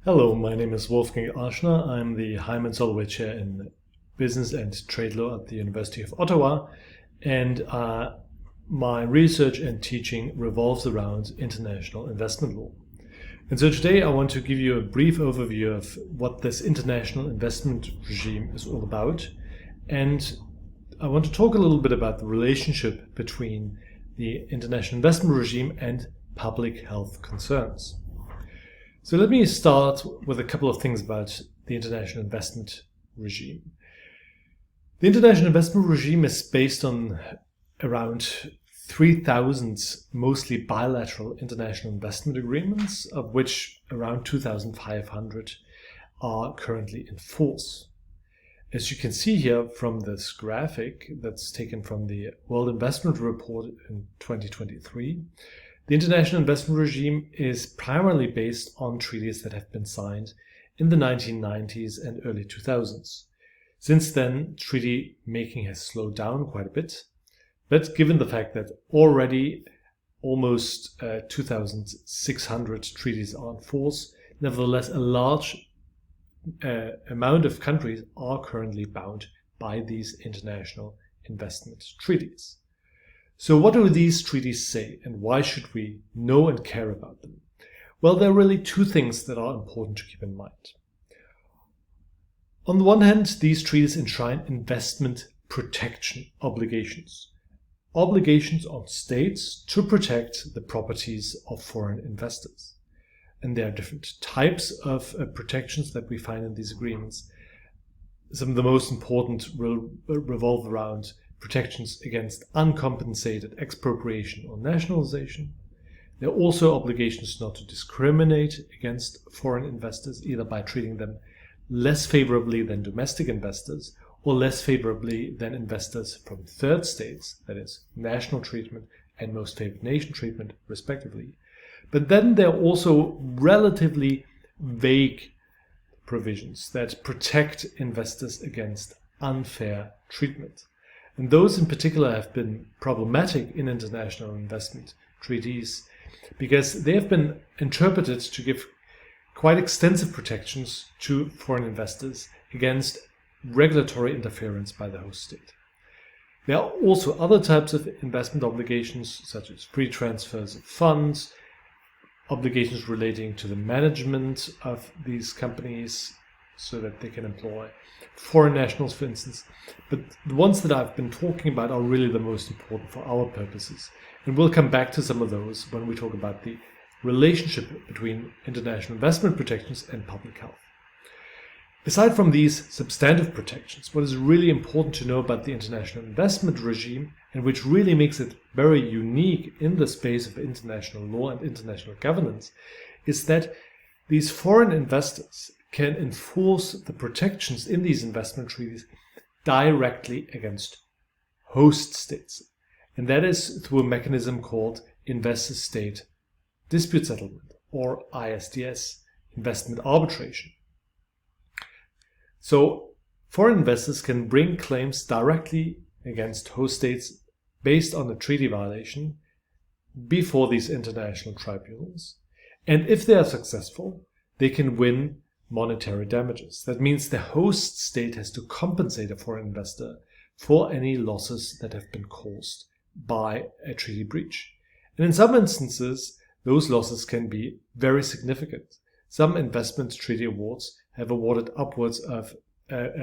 Hello, my name is Wolfgang Aschner. I'm the Hyman-Soloway Chair in Business and Trade Law at the University of Ottawa, and my research and teaching revolves around international investment law. And so today I want to give you a brief overview of what this international investment regime is all about, and I want to talk a little bit about the relationship between the international investment regime and public health concerns. So let me start with a couple of things about the international investment regime. The international investment regime is based on around 3,000 mostly bilateral international investment agreements, of which around 2,500 are currently in force. As you can see here from this graphic that's taken from the World Investment Report in 2023, the international investment regime is primarily based on treaties that have been signed in the 1990s and early 2000s. Since then, treaty making has slowed down quite a bit, but given the fact that already almost 2,600 treaties are in force, nevertheless a large amount of countries are currently bound by these international investment treaties. So what do these treaties say, and why should we know and care about them? Well, there are really two things that are important to keep in mind. On the one hand, these treaties enshrine investment protection obligations. Obligations on states to protect the properties of foreign investors. And there are different types of protections that we find in these agreements. Some of the most important will revolve around protections against uncompensated expropriation or nationalization. There are also obligations not to discriminate against foreign investors, either by treating them less favorably than domestic investors or less favorably than investors from third states, that is, national treatment and most favored nation treatment, respectively. But then there are also relatively vague provisions that protect investors against unfair treatment. And those in particular have been problematic in international investment treaties because they have been interpreted to give quite extensive protections to foreign investors against regulatory interference by the host state. There are also other types of investment obligations, such as free transfers of funds, obligations relating to the management of these companies so that they can employ foreign nationals, for instance. But the ones that I've been talking about are really the most important for our purposes. And we'll come back to some of those when we talk about the relationship between international investment protections and public health. Aside from these substantive protections, what is really important to know about the international investment regime, and which really makes it very unique in the space of international law and international governance, is that these foreign investors can enforce the protections in these investment treaties directly against host states. And that is through a mechanism called investor-state dispute settlement, or ISDS, investment arbitration. So foreign investors can bring claims directly against host states based on a treaty violation before these international tribunals. And if they are successful, they can win monetary damages. That means the host state has to compensate a foreign investor for any losses that have been caused by a treaty breach. And in some instances, those losses can be very significant. Some treaty awards have awarded upwards of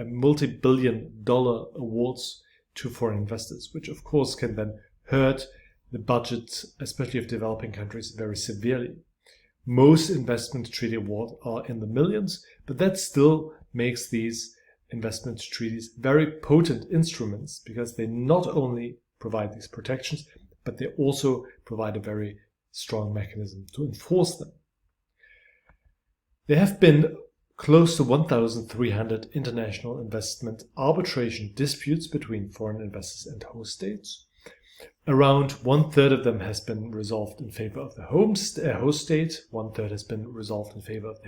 multi-billion-dollar awards to foreign investors, which of course can then hurt the budgets, especially of developing countries, very severely. Most investment treaty awards are in the millions, but that still makes these investment treaties very potent instruments because they not only provide these protections, but they also provide a very strong mechanism to enforce them. There have been close to 1,300 international investment arbitration disputes between foreign investors and host states. Around 1/3 of them has been resolved in favor of the host state. 1/3 has been resolved in favor of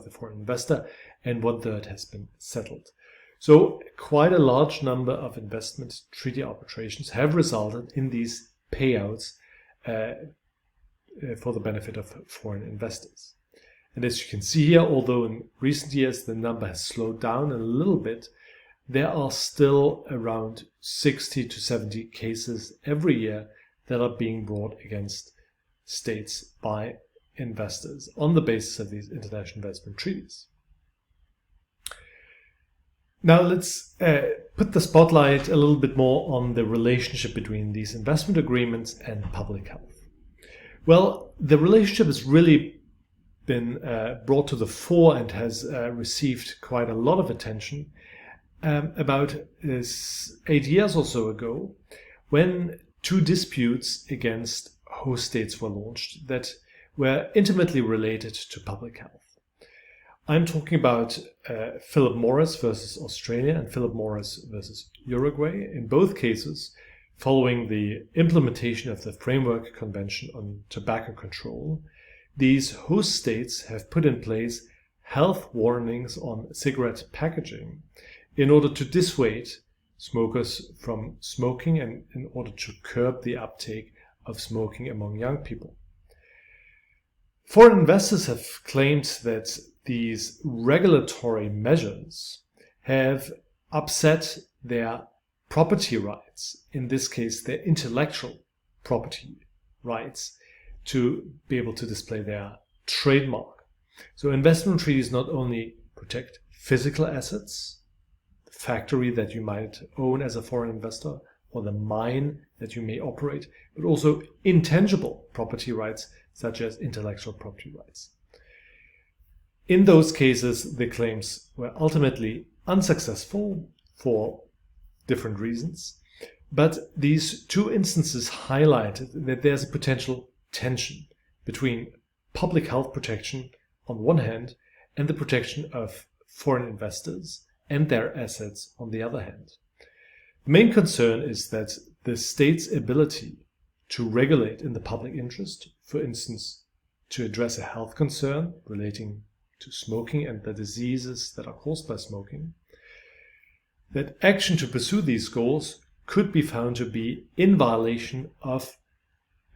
the foreign investor, and 1/3 has been settled. So quite a large number of investment treaty arbitrations have resulted in these payouts for the benefit of foreign investors. And as you can see here, although in recent years the number has slowed down a little bit, there are still around 60 to 70 cases every year that are being brought against states by investors on the basis of these international investment treaties. Now let's put the spotlight a little bit more on the relationship between these investment agreements and public health. Well, the relationship has really been brought to the fore and has received quite a lot of attention about 8 years or so ago, when 2 disputes against host states were launched that were intimately related to public health. I'm talking about Philip Morris versus Australia and Philip Morris versus Uruguay. In both cases, following the implementation of the Framework Convention on Tobacco Control, these host states have put in place health warnings on cigarette packaging in order to dissuade smokers from smoking and in order to curb the uptake of smoking among young people. Foreign investors have claimed that these regulatory measures have upset their property rights, in this case their intellectual property rights, to be able to display their trademark. So investment treaties not only protect physical assets, the factory that you might own as a foreign investor, or the mine that you may operate, but also intangible property rights such as intellectual property rights. In those cases, the claims were ultimately unsuccessful for different reasons, but these 2 instances highlighted that there's a potential tension between public health protection on one hand and the protection of foreign investors and their assets on the other hand. The main concern is that the state's ability to regulate in the public interest, for instance, to address a health concern relating to smoking and the diseases that are caused by smoking, that action to pursue these goals could be found to be in violation of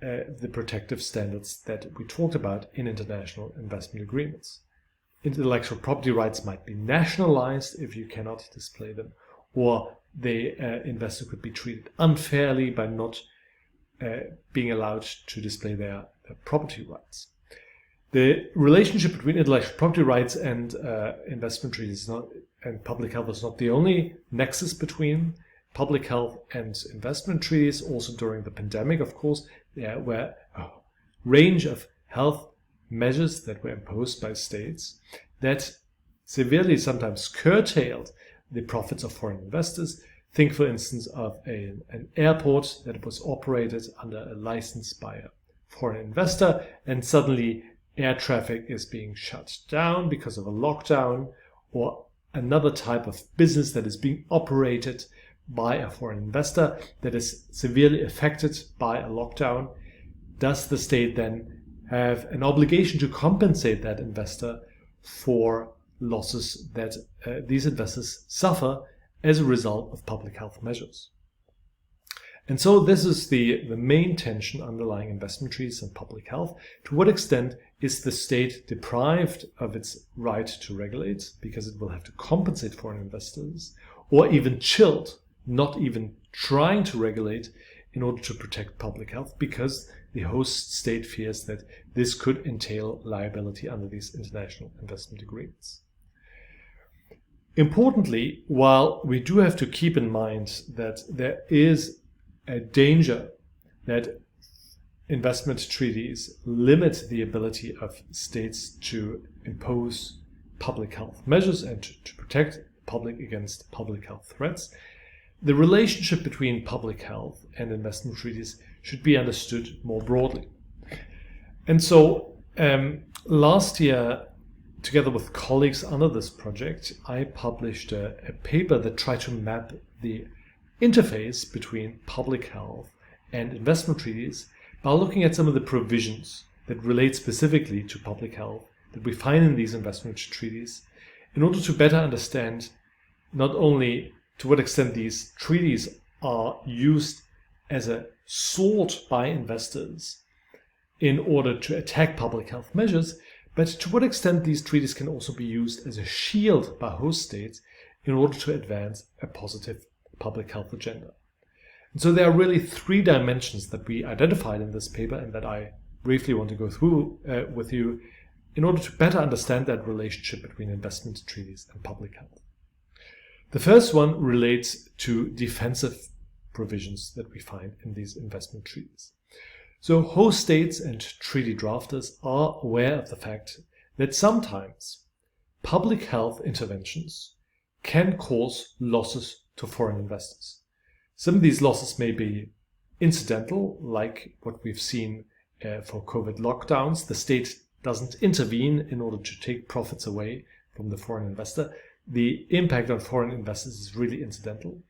the protective standards that we talked about in international investment agreements. Intellectual property rights might be nationalized if you cannot display them, or the investor could be treated unfairly by not being allowed to display their property rights. The relationship between intellectual property rights and investment treaties and public health is not the only nexus between public health and investment treaties. Also during the pandemic, of course, there were a range of health measures that were imposed by states that severely sometimes curtailed the profits of foreign investors. Think, for instance, of an airport that was operated under a license by a foreign investor, and suddenly air traffic is being shut down because of a lockdown, or another type of business that is being operated by a foreign investor that is severely affected by a lockdown. Does the state then have an obligation to compensate that investor for losses that these investors suffer as a result of public health measures? And so this is the main tension underlying investment treaties and public health. To what extent is the state deprived of its right to regulate because it will have to compensate foreign investors, or even chilled, not even trying to regulate in order to protect public health because the host state fears that this could entail liability under these international investment agreements? Importantly, while we do have to keep in mind that there is a danger that investment treaties limit the ability of states to impose public health measures and to protect the public against public health threats, the relationship between public health and investment treaties should be understood more broadly. And so last year, together with colleagues under this project, I published a paper that tried to map the interface between public health and investment treaties by looking at some of the provisions that relate specifically to public health that we find in these investment treaties, in order to better understand not only to what extent these treaties are used as a sword by investors in order to attack public health measures, but to what extent these treaties can also be used as a shield by host states in order to advance a positive public health agenda. And so there are really three dimensions that we identified in this paper and that I briefly want to go through with you in order to better understand that relationship between investment treaties and public health. The first one relates to defensive provisions that we find in these investment treaties. So host states and treaty drafters are aware of the fact that sometimes public health interventions can cause losses to foreign investors. Some of these losses may be incidental, like what we've seen for COVID lockdowns. The state doesn't intervene in order to take profits away from the foreign investor. The impact on foreign investors is really incidental.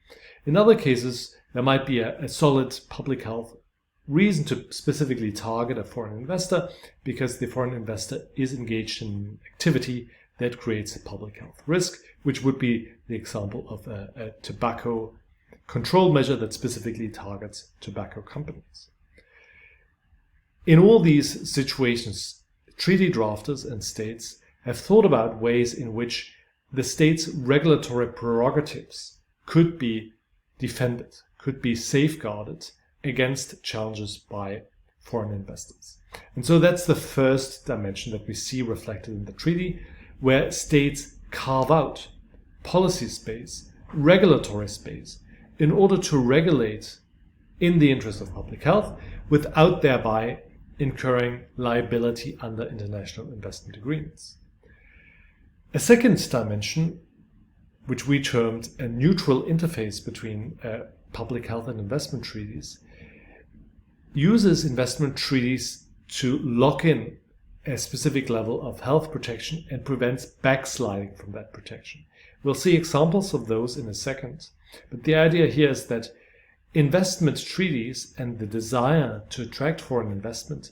In other cases, there might be a solid public health reason to specifically target a foreign investor because the foreign investor is engaged in activity that creates a public health risk, which would be the example of a tobacco control measure that specifically targets tobacco companies. In all these situations, treaty drafters and states have thought about ways in which the state's regulatory prerogatives could be defended, could be safeguarded against challenges by foreign investors. And so that's the first dimension that we see reflected in the treaty, where states carve out policy space, regulatory space, in order to regulate in the interest of public health without thereby incurring liability under international investment agreements. A second dimension, which we termed a neutral interface between public health and investment treaties, uses investment treaties to lock in a specific level of health protection and prevents backsliding from that protection. We'll see examples of those in a second, but the idea here is that investment treaties and the desire to attract foreign investment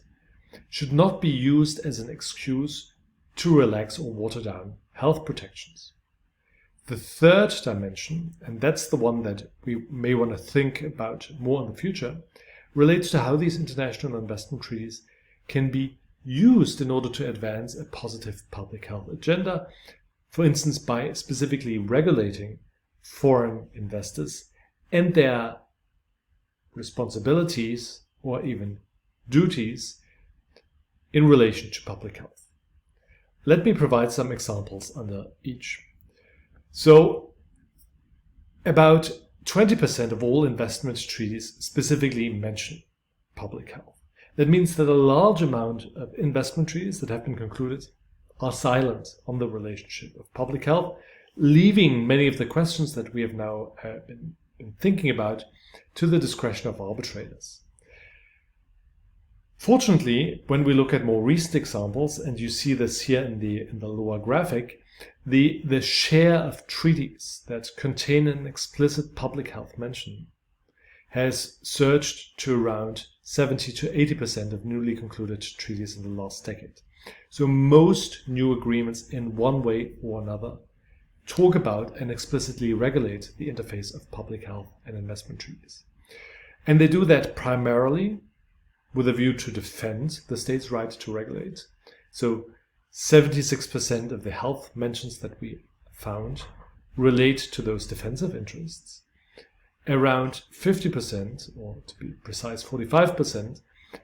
should not be used as an excuse to relax or water down health protections. The third dimension, and that's the one that we may want to think about more in the future, relates to how these international investment treaties can be used in order to advance a positive public health agenda, for instance, by specifically regulating foreign investors and their responsibilities or even duties in relation to public health. Let me provide some examples under each. So, about 20% of all investment treaties specifically mention public health. That means that a large amount of investment treaties that have been concluded are silent on the relationship of public health, leaving many of the questions that we have now been thinking about to the discretion of arbitrators. Fortunately, when we look at more recent examples, and you see this here in the lower graphic, the share of treaties that contain an explicit public health mention has surged to around 70 to 80% of newly concluded treaties in the last decade. So most new agreements in one way or another talk about and explicitly regulate the interface of public health and investment treaties. And they do that primarily with a view to defend the state's right to regulate. So 76% of the health mentions that we found relate to those defensive interests. Around 50%, or to be precise, 45%,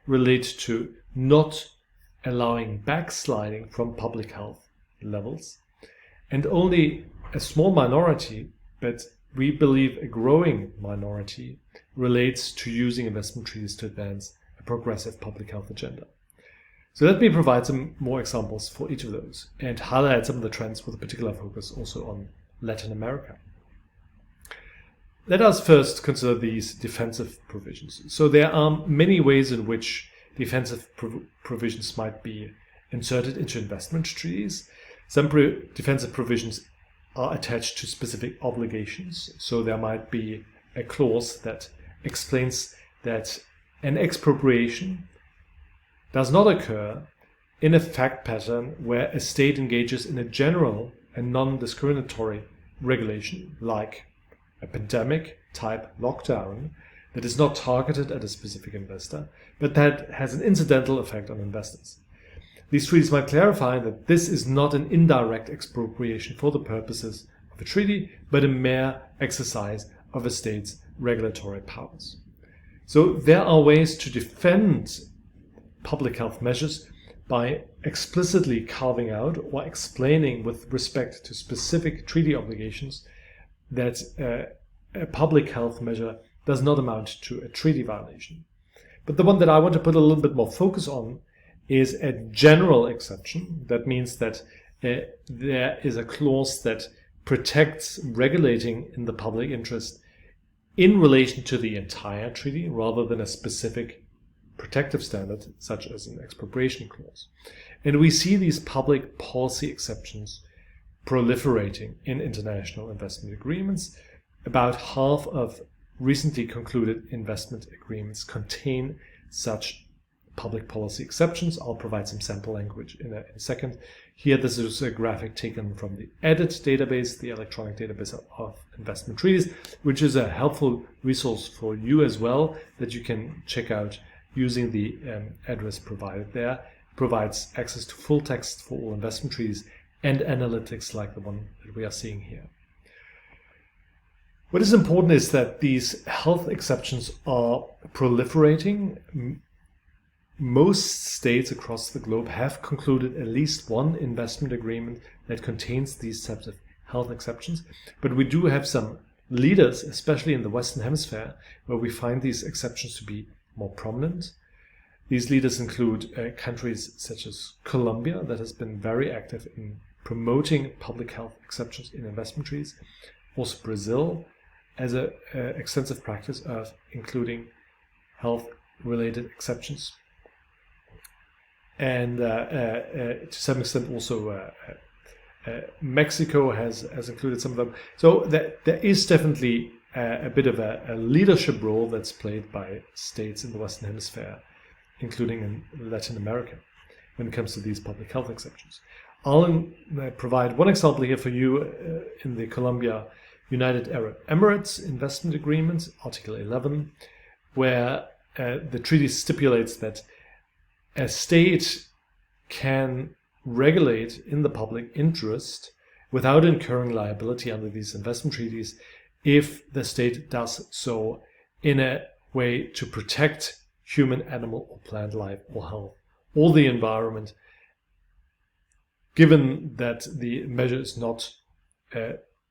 relate to not allowing backsliding from public health levels. And only a small minority, but we believe a growing minority, relates to using investment treaties to advance a progressive public health agenda. So let me provide some more examples for each of those and highlight some of the trends with a particular focus also on Latin America. Let us first consider these defensive provisions. So there are many ways in which defensive provisions might be inserted into investment treaties. Some defensive provisions are attached to specific obligations. So there might be a clause that explains that an expropriation does not occur in a fact pattern where a state engages in a general and non-discriminatory regulation, like a pandemic type lockdown that is not targeted at a specific investor, but that has an incidental effect on investors. these treaties might clarify that this is not an indirect expropriation for the purposes of a treaty, but a mere exercise of a state's regulatory powers. So there are ways to defend public health measures by explicitly carving out or explaining with respect to specific treaty obligations that a public health measure does not amount to a treaty violation. But the one that I want to put a little bit more focus on is a general exception. That means that there is a clause that protects regulating in the public interest in relation to the entire treaty rather than a specific protective standard, such as an expropriation clause. And we see these public policy exceptions proliferating in international investment agreements. About half of recently concluded investment agreements contain such public policy exceptions. I'll provide some sample language in a second. Here, this is a graphic taken from the EDIT database, the electronic database of investment treaties, which is a helpful resource for you as well that you can check out using the address provided there. It provides access to full text for all investment treaties and analytics like the one that we are seeing here. What is important is that these health exceptions are proliferating. Most states across the globe have concluded at least one investment agreement that contains these types of health exceptions. But we do have some leaders, especially in the Western Hemisphere, where we find these exceptions to be more prominent. These leaders include countries such as Colombia, that has been very active in promoting public health exceptions in investment treaties. Also Brazil has an extensive practice of including health-related exceptions. And to some extent also Mexico has included some of them. So there is definitely a bit of a leadership role that's played by states in the Western Hemisphere, including in Latin America, when it comes to these public health exceptions. I'll provide one example here for you in the Colombia United Arab Emirates Investment Agreement, Article 11, where the treaty stipulates that a state can regulate in the public interest without incurring liability under these investment treaties if the state does so in a way to protect human, animal, or plant life or health or the environment, given that the measure is not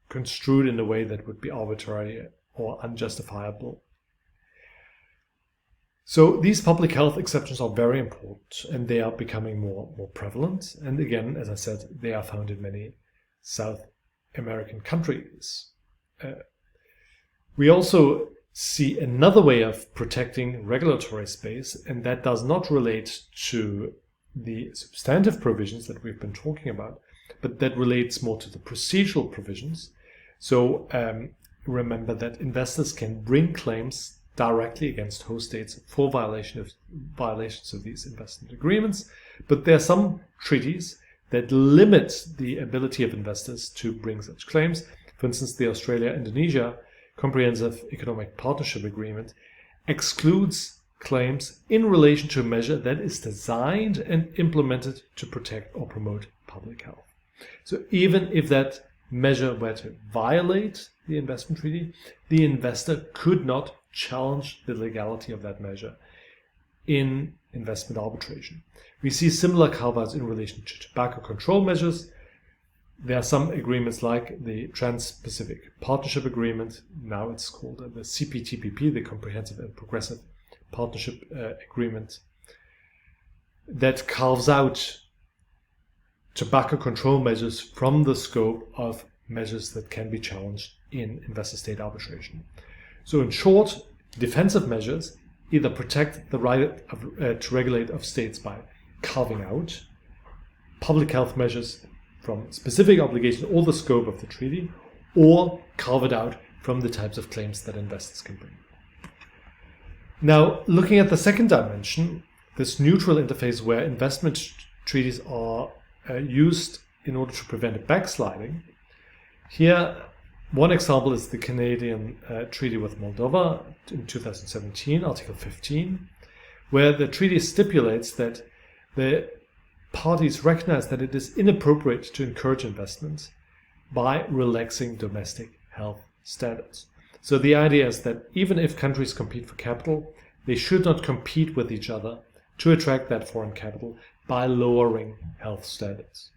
construed in a way that would be arbitrary or unjustifiable. So these public health exceptions are very important, and they are becoming more prevalent. And again, as I said, they are found in many South American countries. We also see another way of protecting regulatory space, and that does not relate to the substantive provisions that we've been talking about, but that relates more to the procedural provisions. So remember that investors can bring claims directly against host states for violations of these investment agreements, but there are some treaties that limit the ability of investors to bring such claims. For instance, the Australia-Indonesia Comprehensive Economic Partnership Agreement excludes claims in relation to a measure that is designed and implemented to protect or promote public health. So even if that measure were to violate the investment treaty, the investor could not challenge the legality of that measure in investment arbitration. We see similar carve-outs in relation to tobacco control measures. There are some agreements like the Trans-Pacific Partnership Agreement, now it's called the CPTPP, the Comprehensive and Progressive Partnership Agreement, that carves out tobacco control measures from the scope of measures that can be challenged in investor-state arbitration. So in short, defensive measures either protect the right to regulate of states by carving out public health measures from specific obligations or the scope of the treaty, or carve it out from the types of claims that investors can bring. Now, looking at the second dimension, this neutral interface where investment treaties are used in order to prevent a backsliding, here one example is the Canadian treaty with Moldova in 2017, Article 15, where the treaty stipulates that the parties recognize that it is inappropriate to encourage investment by relaxing domestic health standards. So the idea is that even if countries compete for capital, they should not compete with each other to attract that foreign capital by lowering health standards.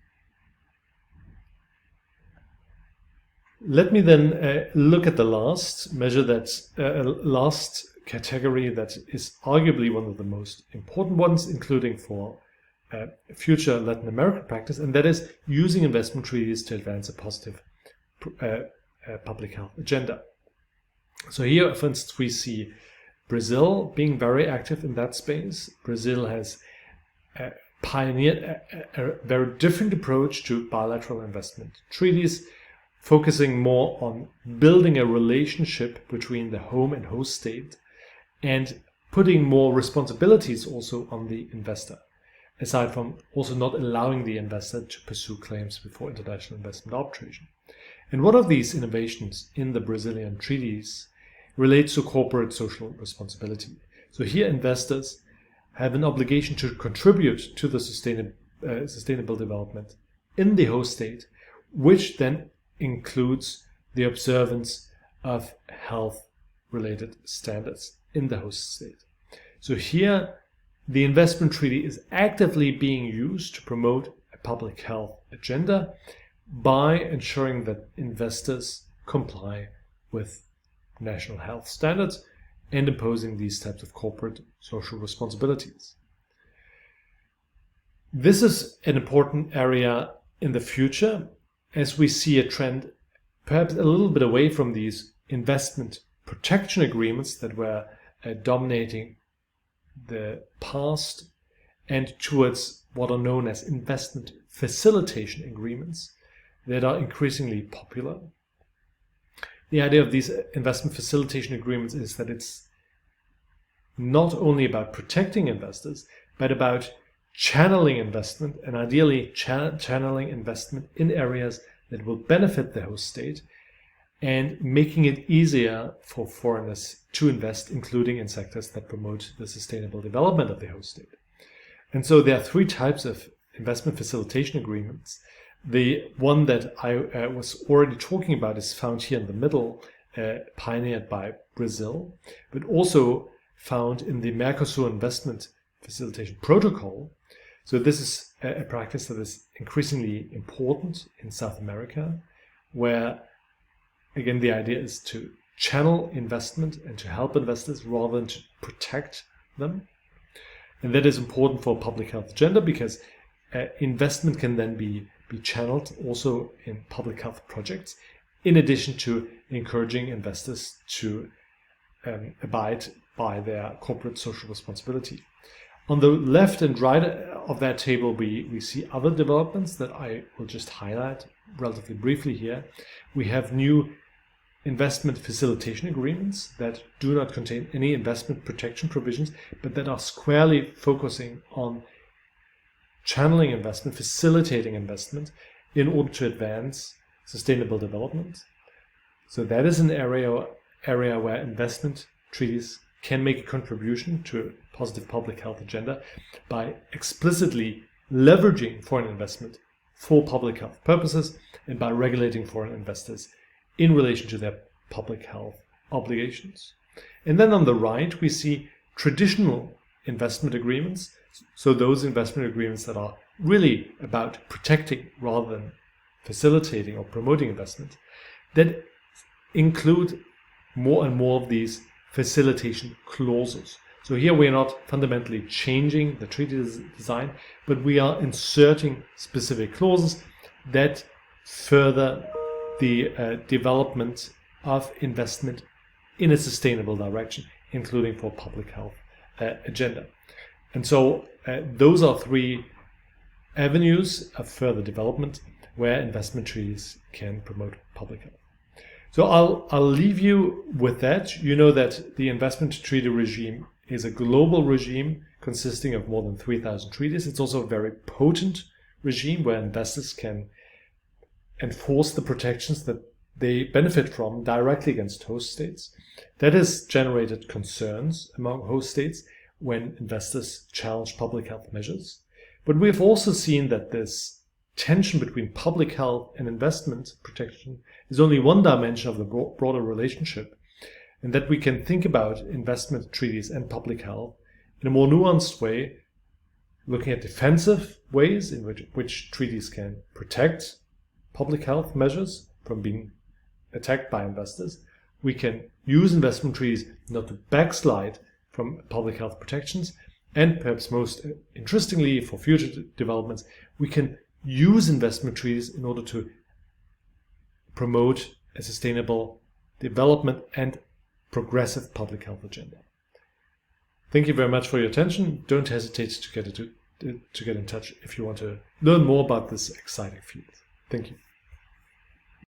Let me then look at the last measure, last category that is arguably one of the most important ones, including for future Latin American practice, and that is using investment treaties to advance a positive public health agenda. So here, for instance, we see Brazil being very active in that space. Brazil has pioneered a very different approach to bilateral investment treaties, focusing more on building a relationship between the home and host state and putting more responsibilities also on the investor, aside from also not allowing the investor to pursue claims before international investment arbitration. And one of these innovations in the Brazilian treaties relates to corporate social responsibility. So here investors have an obligation to contribute to the sustainable development in the host state, which then includes the observance of health-related standards in the host state. So here, the investment treaty is actively being used to promote a public health agenda by ensuring that investors comply with national health standards and imposing these types of corporate social responsibilities. This is an important area in the future, as we see a trend perhaps a little bit away from these investment protection agreements that were dominating the past and towards what are known as investment facilitation agreements that are increasingly popular. The idea of these investment facilitation agreements is that it's not only about protecting investors, but about channeling investment, and ideally channeling investment in areas that will benefit the host state and making it easier for foreigners to invest, including in sectors that promote the sustainable development of the host state. And so there are three types of investment facilitation agreements. The one that I was already talking about is found here in the middle, pioneered by Brazil, but also found in the Mercosur Investment Facilitation Protocol. So this is a practice that is increasingly important in South America, where, again, the idea is to channel investment and to help investors rather than to protect them. And that is important for a public health agenda because investment can then be channeled also in public health projects, in addition to encouraging investors to abide by their corporate social responsibility. On the left and right of that table, we see other developments that I will just highlight relatively briefly here. We have new investment facilitation agreements that do not contain any investment protection provisions, but that are squarely focusing on channeling investment, facilitating investment in order to advance sustainable development. So that is an area where investment treaties can make a contribution to a positive public health agenda by explicitly leveraging foreign investment for public health purposes and by regulating foreign investors in relation to their public health obligations. And then on the right, we see traditional investment agreements, so those investment agreements that are really about protecting rather than facilitating or promoting investment, that include more and more of these facilitation clauses. So here we are not fundamentally changing the treaty design, but we are inserting specific clauses that further the development of investment in a sustainable direction, including for public health agenda. And so those are three avenues of further development where investment treaties can promote public health. So I'll leave you with that. You know that the investment treaty regime is a global regime consisting of more than 3,000 treaties. It's also a very potent regime where investors can enforce the protections that they benefit from directly against host states. That has generated concerns among host states when investors challenge public health measures. But we have also seen that this tension between public health and investment protection is only one dimension of the broader relationship, and that we can think about investment treaties and public health in a more nuanced way, looking at defensive ways in which treaties can protect public health measures from being attacked by investors. We can use investment treaties not to backslide from public health protections, and perhaps most interestingly for future developments, we can use investment treaties in order to promote a sustainable development and progressive public health agenda. Thank you very much for your attention. Don't hesitate to get in touch if you want to learn more about this exciting field. Thank you.